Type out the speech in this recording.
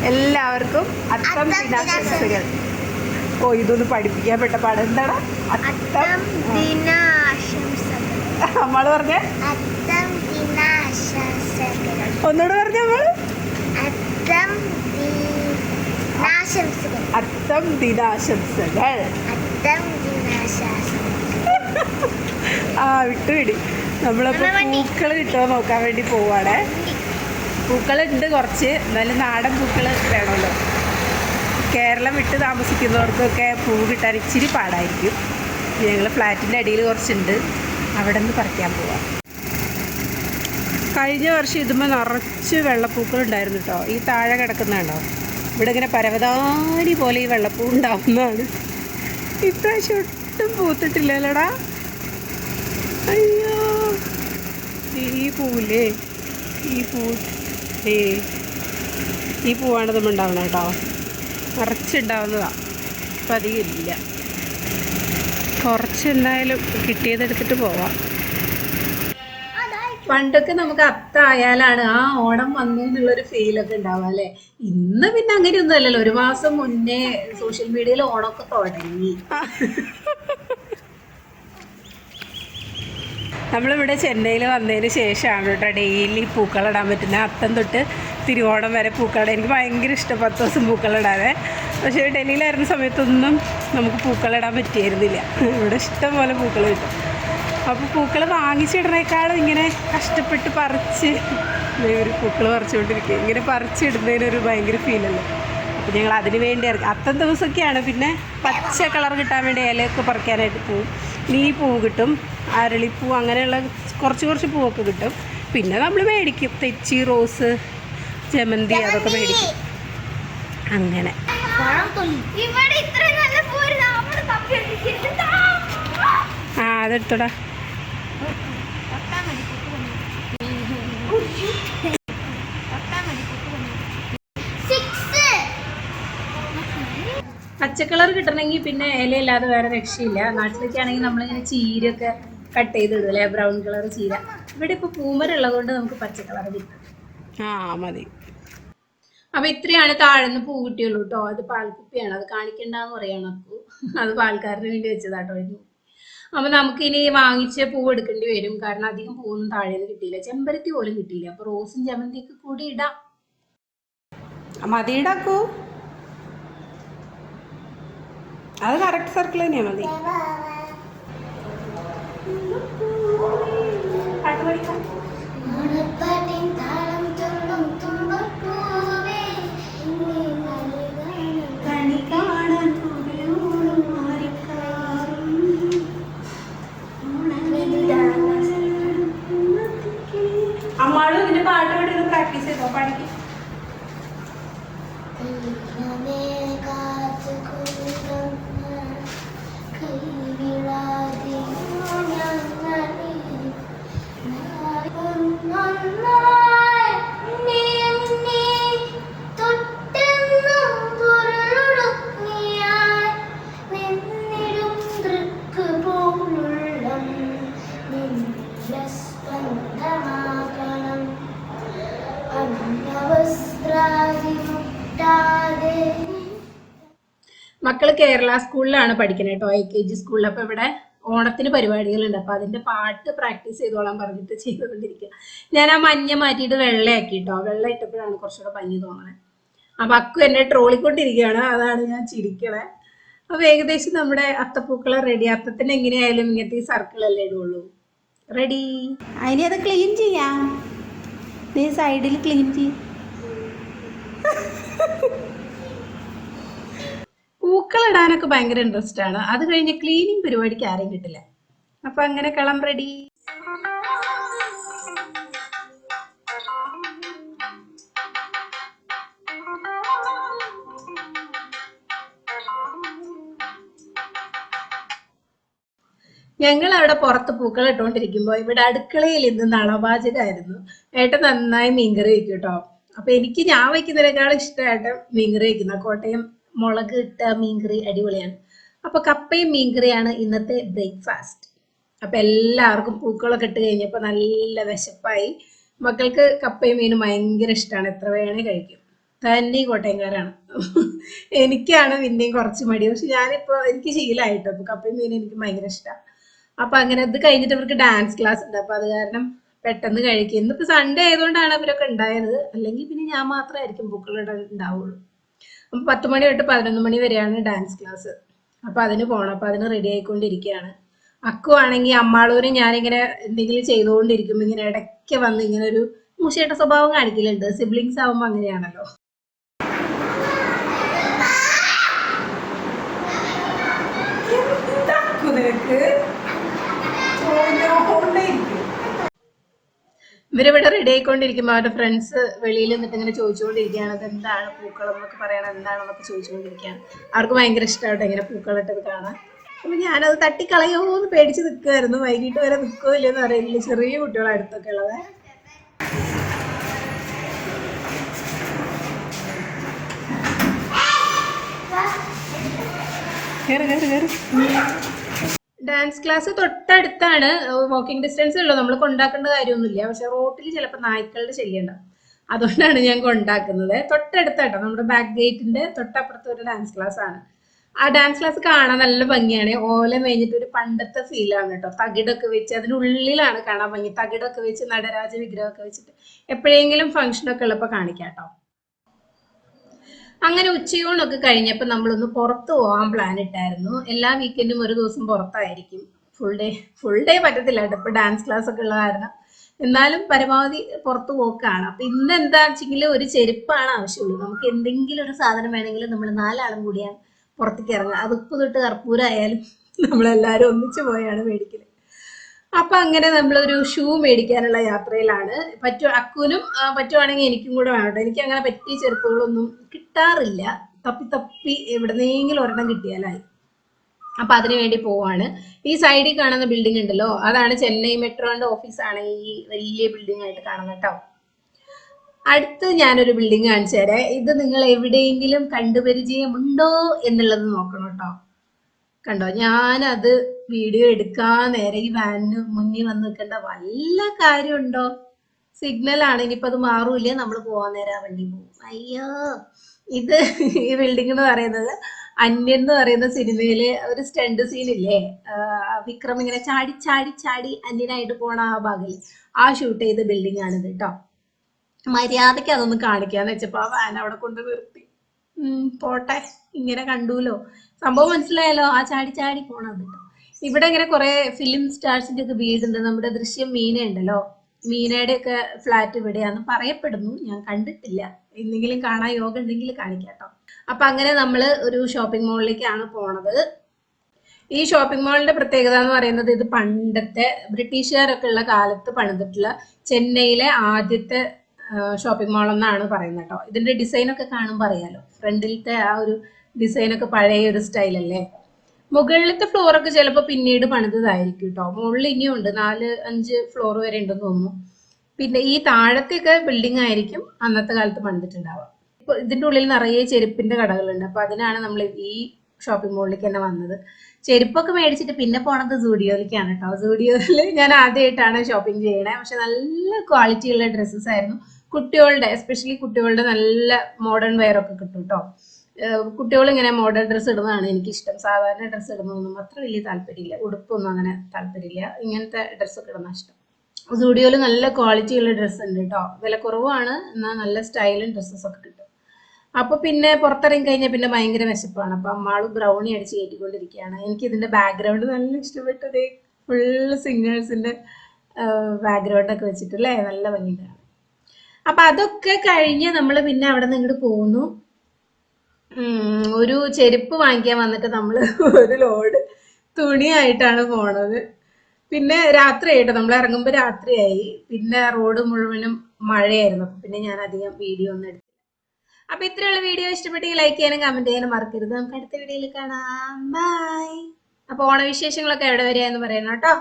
എല്ലാവർക്കും അത്തം ദിനാശംസകൾ. ഓ ഇതൊന്ന് പഠിപ്പിക്കാൻ പെട്ട പാട് എന്താണ് അത്തം ദിനാശംസകൾ? നമ്മള് പറഞ്ഞ അത്തം ദിനാശംസകൾ. ഒന്നുകൂടെ പറഞ്ഞ നമ്മള് അത്തം ദിനാശംസകൾ. അത്തം ദിനാശംസകൾ. അത്തം ദിനാശംസകൾ. ആ വിട്ടുപിടി. നമ്മളിപ്പോൾ പൂക്കൾ കിട്ടുമോ നോക്കാൻ വേണ്ടി പോവാണ്. പൂക്കളുണ്ട് കുറച്ച്, എന്നാലും നാടൻ പൂക്കൾ വേണമല്ലോ. കേരളം വിട്ട് താമസിക്കുന്നവർക്കൊക്കെ പൂ കിട്ടാൻ ഇച്ചിരി പാടായിരിക്കും. ഞങ്ങൾ ഫ്ലാറ്റിൻ്റെ അടിയിൽ കുറച്ചുണ്ട്, അവിടെ നിന്ന് പറിക്കാൻ പോവാം. കഴിഞ്ഞ വർഷം ഇതുമ്പോൾ നിറച്ച് വെള്ളപ്പൂക്കളുണ്ടായിരുന്നു കേട്ടോ. ഈ താഴെ കിടക്കുന്നതാണോ, ഇവിടെ ഇങ്ങനെ പരവതാനി പോലെ ഈ വെള്ളപ്പൂ ഉണ്ടാവുന്നതാണ്. ഇപ്രാവശ്യം ഒട്ടും പൂത്തിട്ടില്ലല്ലോടാ. അയ്യോ ഈ പൂവില്ലേ, ഈ പൂ ഈ പൂവാണ് നമ്മൾ ഉണ്ടാവുന്നത് കേട്ടോ. നിറച്ചുണ്ടാവുന്നതാണ്, അപ്പം അധികം ഇല്ല. കുറച്ച് എന്തായാലും കിട്ടിയതെടുത്തിട്ട് പോവാം. പണ്ടൊക്കെ നമുക്ക് അത്തായാലാണ് ആ ഓണം വന്നു എന്നുള്ളൊരു ഫീലൊക്കെ ഉണ്ടാവുക അല്ലേ. ഇന്ന് പിന്നെ അങ്ങനെയൊന്നും അല്ലല്ലോ. ഒരു മാസം മുന്നേ സോഷ്യൽ മീഡിയയിൽ ഓണമൊക്കെ തുടങ്ങി. നമ്മളിവിടെ ചെന്നൈയിൽ വന്നതിന് ശേഷമാണ് കേട്ടോ ഡെയിലി പൂക്കളിടാൻ പറ്റുന്നത്. അത്തം തൊട്ട് തിരുവോണം വരെ പൂക്കളിടാൻ എനിക്ക് ഭയങ്കര ഇഷ്ടം. 10 ദിവസം പൂക്കളിടാതെ. പക്ഷേ ഡൽഹിയിലായിരുന്ന സമയത്തൊന്നും നമുക്ക് പൂക്കളിടാൻ പറ്റിയിരുന്നില്ല. ഇവിടെ ഇഷ്ടം പോലെ പൂക്കൾ കിട്ടും. അപ്പോൾ പൂക്കൾ വാങ്ങിച്ചിടുന്നേക്കാളും ഇങ്ങനെ കഷ്ടപ്പെട്ട് പറിച്ച് ഒരു പൂക്കൾ പറിച്ചുകൊണ്ടിരിക്കുക, ഇങ്ങനെ പറിച്ചിടുന്നതിനൊരു ഭയങ്കര ഫീലല്ലേ. അപ്പോൾ ഞങ്ങൾ അതിന് വേണ്ടി ഇറങ്ങി. അത്തം ദിവസമൊക്കെയാണ് പിന്നെ പച്ച കളർ കിട്ടാൻ വേണ്ടി ഇലയൊക്കെ പറിക്കാനായിട്ട് പോവും. ഈ പൂവ് കിട്ടും, അരളിപ്പൂ, അങ്ങനെയുള്ള കുറച്ച് പൂവൊക്കെ കിട്ടും. പിന്നെ നമ്മൾ മേടിക്കും തെച്ചി, റോസ്, ജമന്തി, അതൊക്കെ മേടിക്കും. അങ്ങനെ ആ അതെടുത്തോടാ. പച്ചക്കളർ കിട്ടണമെങ്കിൽ പിന്നെ ഇലയില്ലാതെ വേറെ രക്ഷയില്ല. നാട്ടിലൊക്കെ ആണെങ്കിൽ നമ്മളിങ്ങനെ ചീരയൊക്കെ കട്ട് ചെയ്തിടും അല്ലേ, ബ്രൗൺ കളർ ചീര. ഇവിടെ ഇപ്പോൾ പൂമരമുള്ളത് കൊണ്ട് നമുക്ക് പച്ചക്കളർ കിട്ടും. ആ മതി. അപ്പം ഇത്രയാണ് താഴ്ന്ന് പൂ കിട്ടിയുള്ളൂ കേട്ടോ. അത് പാൽക്കുപ്പിയാണ്, അത് കാണിക്കണ്ടെന്ന് പറയണം. അപ്പോൾ അത് പാൽക്കാരന് വേണ്ടി വെച്ചതാട്ടോ. അപ്പം നമുക്കിനി വാങ്ങിച്ച പൂവ് എടുക്കേണ്ടി വരും, കാരണം അധികം പൂവൊന്നും താഴേന്ന് കിട്ടിയില്ല. ചെമ്പരത്തി പോലും കിട്ടിയില്ല. അപ്പോൾ റോസും ജമന്തിയൊക്കെ കൂടി ഇടാം. മതി ഇടാക്കൂ, അത് കറക്റ്റ് സർക്കിൾ തന്നെയാ. മതി. അമ്മാളും ഇതിന്റെ പാട്ട് പാടി പ്രാക്ടീസ് ചെയ്തോ, പാടിക്കും. മക്കള് കേരള സ്കൂളിലാണ് പഠിക്കുന്നത് കേട്ടോ, LKG സ്കൂളിൽ. അപ്പോൾ ഇവിടെ ഓണത്തിന് പരിപാടികളുണ്ട്. അപ്പോൾ അതിൻ്റെ പാട്ട് പ്രാക്ടീസ് ചെയ്തോളാൻ പറഞ്ഞിട്ട് ചെയ്തുകൊണ്ടിരിക്കുക. ഞാൻ ആ മഞ്ഞ മാറ്റിയിട്ട് വെള്ളയാക്കി കേട്ടോ. വെള്ളം ഇട്ടപ്പോഴാണ് കുറച്ചുകൂടെ ഭംഗി തോന്നണേ. അപ്പം അക്കു എന്നെ ട്രോളിക്കൊണ്ടിരിക്കുകയാണ്, അതാണ് ഞാൻ ചിരിക്കണേ. അപ്പോൾ ഏകദേശം നമ്മുടെ അത്തപ്പൂക്കളെ റെഡി. അത്തത്തിന് എങ്ങനെയായാലും ഇങ്ങനത്തെ ഈ സർക്കിളല്ലേ ഇടുള്ളൂ. റെഡി. അതിനെ അത് ക്ലീൻ ചെയ്യാം. നീ സൈഡിൽ ക്ലീൻ ചെയ്യും. പൂക്കളിടാനൊക്കെ ഭയങ്കര ഇൻട്രസ്റ്റ് ആണ്. അത് കഴിഞ്ഞ് ക്ലീനിങ് പരിപാടിക്ക് ആരെയും കിട്ടില്ല. അപ്പൊ അങ്ങനെ കളം റെഡി. ഞങ്ങൾ അവിടെ പുറത്ത് പൂക്കൾ ഇട്ടുകൊണ്ടിരിക്കുമ്പോൾ ഇവിടെ അടുക്കളയിൽ ഇന്ന് നളപാചകമായിരുന്നു. ഏട്ടൻ നന്നായി മീൻകറി വയ്ക്കും കേട്ടോ. അപ്പൊ എനിക്ക് ഞാൻ വയ്ക്കുന്നതിനേക്കാളും ഇഷ്ടമായിട്ട് മീൻകറി വയ്ക്കുന്ന. കോട്ടയം മുളക് ഇട്ട മീൻകറി അടിപൊളിയാണ്. അപ്പൊ കപ്പയും മീൻകറിയാണ് ഇന്നത്തെ ബ്രേക്ക്ഫാസ്റ്റ്. അപ്പൊ എല്ലാവർക്കും പൂക്കളൊക്കെ ഇട്ട് കഴിഞ്ഞപ്പോൾ നല്ല വിശപ്പായി. മക്കൾക്ക് കപ്പയും മീനും ഭയങ്കര ഇഷ്ടമാണ്, എത്ര വേണേ കഴിക്കും. തന്നെ കോട്ടയംകാരാണ്. എനിക്കാണ് പിന്നെയും കുറച്ച് മടി. പക്ഷെ ഞാനിപ്പോൾ എനിക്ക് ശീലമായിട്ടോ. അപ്പോൾ കപ്പയും മീനും എനിക്ക് ഭയങ്കര ഇഷ്ടമാണ്. അപ്പോൾ അങ്ങനെ ഇത് കഴിഞ്ഞിട്ട് ഇവർക്ക് ഡാൻസ് ക്ലാസ് ഉണ്ട്. അപ്പോൾ അത് കാരണം പെട്ടെന്ന് കഴിക്കും. ഇന്നിപ്പോൾ സൺഡേ ആയതുകൊണ്ടാണ് അവരൊക്കെ ഉണ്ടായത്. അല്ലെങ്കിൽ പിന്നെ ഞാൻ മാത്രമായിരിക്കും പൂക്കളിടാൻ ഉണ്ടാവുള്ളൂ. അപ്പം 10 മണി തൊട്ട് 11 മണി വരെയാണ് ഡാൻസ് ക്ലാസ്. അപ്പോൾ അതിന് പോകണം. അപ്പോൾ അതിന് റെഡി ആയിക്കൊണ്ടിരിക്കുകയാണ്. അക്കു ആണെങ്കിൽ അമ്മാളൂരും ഞാനിങ്ങനെ എന്തെങ്കിലും ചെയ്തുകൊണ്ടിരിക്കുമ്പോൾ ഇങ്ങനെ ഇടയ്ക്ക് വന്ന് ഇങ്ങനെ ഒരു മൂശയുടെ സ്വഭാവം കാണിക്കലുണ്ട്. സിബ്ലിങ്സ് ആവുമ്പോൾ അങ്ങനെയാണല്ലോ. ഇവരിവിടെ റെഡി ആയിക്കൊണ്ടിരിക്കുമ്പോൾ അവരുടെ ഫ്രണ്ട്സ് വെളിയിൽ നിന്നിട്ട് ഇങ്ങനെ ചോദിച്ചുകൊണ്ടിരിക്കുകയാണ്, അത് എന്താണ് പൂക്കളം എന്നൊക്കെ പറയണം, എന്താണെന്നൊക്കെ ചോദിച്ചുകൊണ്ടിരിക്കുകയാണ്. അവർക്ക് ഭയങ്കര ഇഷ്ടമായിട്ട് ഇങ്ങനെ പൂക്കളിട്ടത് കാണാൻ. അപ്പം ഞാനത് തട്ടിക്കളയോ എന്ന് പേടിച്ച് നിൽക്കുമായിരുന്നു. വൈകിട്ട് വരെ നിൽക്കുമോ ഇല്ലെന്ന് അറിയില്ല. ചെറിയ കുട്ടികളെ അടുത്തൊക്കെ ഉള്ളത്. ഡാൻസ് ക്ലാസ് തൊട്ടടുത്താണ്, വാക്കിംഗ് ഡിസ്റ്റൻസ് ഉള്ളൂ. നമ്മൾ കൊണ്ടാക്കേണ്ട കാര്യമൊന്നുമില്ല. പക്ഷെ റോട്ടിൽ ചിലപ്പോൾ നായ്ക്കളുടെ ശല്യം ഉണ്ടാവും. അതുകൊണ്ടാണ് ഞാൻ കൊണ്ടാക്കുന്നത്. തൊട്ടടുത്താട്ടോ, നമ്മുടെ ബാക്ക് ഗേറ്റിന്റെ തൊട്ടപ്പുറത്ത് ഒരു ഡാൻസ് ക്ലാസ് ആണ്. ആ ഡാൻസ് ക്ലാസ് കാണാൻ നല്ല ഭംഗിയാണ്. ഓല മേഞ്ഞിട്ട് ഒരു പണ്ടത്തെ ഫീലാണ് കേട്ടോ. തകിടൊക്കെ വെച്ച് അതിനുള്ളിലാണ് കാണാൻ ഭംഗി. തകിടൊക്കെ വെച്ച് നടരാജ വിഗ്രഹമൊക്കെ വെച്ചിട്ട് എപ്പോഴെങ്കിലും ഫംഗ്ഷനൊക്കെ ഉള്ളപ്പോൾ കാണിക്കാം കേട്ടോ. അങ്ങനെ ഉച്ചയൂണൊക്കെ കഴിഞ്ഞപ്പോൾ നമ്മളൊന്ന് പുറത്ത് പോകാൻ പ്ലാൻ ഇട്ടായിരുന്നു. എല്ലാ വീക്കെൻഡും ഒരു ദിവസം പുറത്തായിരിക്കും. ഫുൾ ഡേ പറ്റത്തില്ല കേട്ടോ, ഇപ്പോൾ ഡാൻസ് ക്ലാസ് ഒക്കെ ഉള്ള കാരണം. എന്നാലും പരമാവധി പുറത്ത് പോക്കാണ്. അപ്പം ഇന്ന് എന്താ വെച്ചെങ്കിൽ ഒരു ചെരുപ്പാണ് ആവശ്യമുള്ളൂ. നമുക്ക് എന്തെങ്കിലും ഒരു സാധനം വേണമെങ്കിൽ നമ്മൾ 4 ആളും കൂടിയാണ് പുറത്തേക്ക് ഇറങ്ങുക. അത് ഉപ്പ് തൊട്ട് കർപ്പൂരമായാലും നമ്മളെല്ലാവരും ഒന്നിച്ച് പോയാണ് മേടിക്കല്. അപ്പം അങ്ങനെ നമ്മളൊരു ഷൂ മേടിക്കാനുള്ള യാത്രയിലാണ്. അക്കുവിനും പറ്റുവാണെങ്കിൽ എനിക്കും കൂടെ വേണം. എനിക്ക് അങ്ങനെ പറ്റിയ ചെരുപ്പുകളൊന്നും കിട്ടാറില്ല. തപ്പി എവിടെന്നെങ്കിലും ഒരെണ്ണം കിട്ടിയാലായി. അപ്പം അതിനു വേണ്ടി പോവാണ്. ഈ സൈഡിൽ കാണുന്ന ബിൽഡിംഗ് ഉണ്ടല്ലോ, അതാണ് ചെന്നൈ മെട്രോന്റെ ഓഫീസാണ്. ഈ വലിയ ബിൽഡിംഗ് ആയിട്ട് കാണുന്നത് കേട്ടോ. അടുത്ത് ഞാനൊരു ബിൽഡിംഗ് കാണിച്ചു തരാം. ഇത് നിങ്ങൾ എവിടെയെങ്കിലും കണ്ടുപരിചയമുണ്ടോ എന്നുള്ളത് നോക്കണം കേട്ടോ. കണ്ടോ, ഞാനത് വീഡിയോ എടുക്കാൻ നേരെ ഈ വാനിന് മുന്നിൽ വന്ന് നിൽക്കേണ്ട വല്ല കാര്യമുണ്ടോ? സിഗ്നലാണ്. ഇനിയിപ്പോൾ അത് മാറൂല. നമ്മൾ പോകാൻ നേരം ആ വണ്ടി പോകും. അയ്യോ, ഇത് ഈ ബിൽഡിംഗ് എന്ന് പറയുന്നത് അന്യൻ എന്ന് പറയുന്ന സിനിമയിലെ ഒരു സ്റ്റണ്ട് സീനില്ലേ, വിക്രം ഇങ്ങനെ ചാടി ചാടി ചാടി അന്യനായിട്ട് പോണ ആ ഭാഗം, ആ ഷൂട്ട് ചെയ്ത ബിൽഡിംഗ് ആണിത് കേട്ടോ. മര്യാദയ്ക്ക് അതൊന്ന് കാണിക്കാന്ന് വെച്ചപ്പോൾ ആ വാൻ അവിടെ കൊണ്ട് നിർത്തി. പോട്ടെ, ഇങ്ങനെ കണ്ടുല്ലോ, സംഭവം മനസ്സിലായല്ലോ, ആ ചാടി ചാടി പോണത്. ഇവിടെ ഇങ്ങനെ കുറെ ഫിലിം സ്റ്റാർസിന്റെ ഒക്കെ വീടുണ്ട്. നമ്മുടെ ദൃശ്യം മീന ഉണ്ടല്ലോ, മീനയുടെ ഒക്കെ ഫ്ലാറ്റ് ഇവിടെയാന്ന് പറയപ്പെടുന്നു. ഞാൻ കണ്ടിട്ടില്ല. എന്തെങ്കിലും കാണാൻ യോഗ ഉണ്ടെങ്കിൽ കാണിക്കാം കേട്ടോ. അപ്പൊ അങ്ങനെ നമ്മള് ഒരു ഷോപ്പിംഗ് മാളിലേക്കാണ് പോണത്. ഈ ഷോപ്പിംഗ് മാളിന്റെ പ്രത്യേകത എന്ന് പറയുന്നത്, ഇത് പണ്ടത്തെ ബ്രിട്ടീഷുകാരൊക്കെ ഉള്ള കാലത്ത് പണിതിട്ടുള്ള ചെന്നൈയിലെ ആദ്യത്തെ ഷോപ്പിംഗ് മാൾ എന്നാണ് പറയുന്നത് കേട്ടോ. ഇതിന്റെ ഡിസൈനൊക്കെ കാണുമ്പോൾ അറിയാലോ, ഫ്രണ്ടിലത്തെ ആ ഒരു ഡിസൈനൊക്കെ പഴയ ഒരു സ്റ്റൈലല്ലേ. മുകളിലത്തെ ഫ്ലോറൊക്കെ ചിലപ്പോൾ പിന്നീട് പണിതായിരിക്കും കേട്ടോ. മുകളിൽ ഇനിയുണ്ട്, 4-5 ഫ്ലോർ വരെ ഉണ്ടെന്ന് തോന്നുന്നു. പിന്നെ ഈ താഴത്തെയൊക്കെ ബിൽഡിംഗ് ആയിരിക്കും അന്നത്തെ കാലത്ത് പണിതിട്ടുണ്ടാവുക. ഇപ്പൊ ഇതിന്റെ ഉള്ളിൽ നിറയെ ചെരുപ്പിന്റെ കടകളുണ്ട്. അപ്പൊ അതിനാണ് നമ്മൾ ഈ ഷോപ്പിംഗ് മാളിലേക്ക് തന്നെ വന്നത്. ചെരുപ്പൊക്കെ മേടിച്ചിട്ട് പിന്നെ പോണത് സൂഡിയോയിലേക്കാണ് കേട്ടോ. സൂഡിയോയിൽ ഞാൻ ആദ്യമായിട്ടാണ് ഷോപ്പിംഗ് ചെയ്യണേ. പക്ഷെ നല്ല ക്വാളിറ്റി ഉള്ള ഡ്രസ്സസ് ആയിരുന്നു. കുട്ടികളുടെ, എസ്പെഷ്യലി കുട്ടികളുടെ നല്ല മോഡേൺ വെയർ ഒക്കെ കിട്ടും കേട്ടോ. കുട്ടികൾ ഇങ്ങനെ മോഡേൺ ഡ്രസ്സ് ഇടുന്നതാണ് എനിക്കിഷ്ടം. സാധാരണ ഡ്രസ്സ് ഇടുന്നതൊന്നും അത്ര വലിയ താല്പര്യമില്ല. ഉടുപ്പൊന്നും അങ്ങനെ താല്പര്യമില്ല. ഇങ്ങനത്തെ ഡ്രസ്സൊക്കെ ഇടുന്ന ഇഷ്ടം. സൂഡിയോയിൽ നല്ല ക്വാളിറ്റി ഉള്ള ഡ്രസ്സ് ഉണ്ട് കേട്ടോ. വില കുറവാണ്, എന്നാൽ നല്ല സ്റ്റൈലും ഡ്രസ്സസ് ഒക്കെ കിട്ടും. അപ്പൊ പിന്നെ പുറത്തിറങ്ങി കഴിഞ്ഞാൽ പിന്നെ ഭയങ്കര വിശപ്പാണ്. അപ്പൊ അമ്മാള് ബ്രൗണി അടിച്ച് കയറ്റിക്കൊണ്ടിരിക്കുകയാണ്. എനിക്ക് ഇതിന്റെ ബാക്ക്ഗ്രൗണ്ട് നല്ല ഇഷ്ടപ്പെട്ടത്. ഫുള്ള് സിംഗേഴ്സിന്റെ ബാക്ക്ഗ്രൗണ്ട് ഒക്കെ വെച്ചിട്ടല്ലേ, നല്ല ഭംഗിയാണ്. അപ്പൊ അതൊക്കെ കഴിഞ്ഞ് നമ്മൾ പിന്നെ അവിടെ നിന്ന് ഇങ്ങോട്ട് പോന്നു. ഒരു ചെരുപ്പ് വാങ്ങിക്കാൻ വന്നിട്ട് നമ്മൾ ഒരു ലോഡ് തുണിയായിട്ടാണ് പോണത്. പിന്നെ രാത്രിയായിട്ടോ, നമ്മൾ ഇറങ്ങുമ്പോൾ രാത്രിയായി. പിന്നെ റോഡ് മുഴുവനും മഴയായിരുന്നു. പിന്നെ ഞാൻ അധികം വീഡിയോ ഒന്നും എടുത്തില്ല. അപ്പൊ ഇത്രയുള്ള വീഡിയോ ഇഷ്ടപ്പെട്ടെങ്കിൽ ലൈക്ക് ചെയ്യാനും കമന്റ് ചെയ്യാനും മറക്കരുത്. നമുക്ക് അടുത്ത വീഡിയോയിൽ കാണാം. ബൈ. അപ്പൊ ഓണവിശേഷങ്ങളൊക്കെ എവിടെ വരെയാന്ന് പറയണം കേട്ടോ.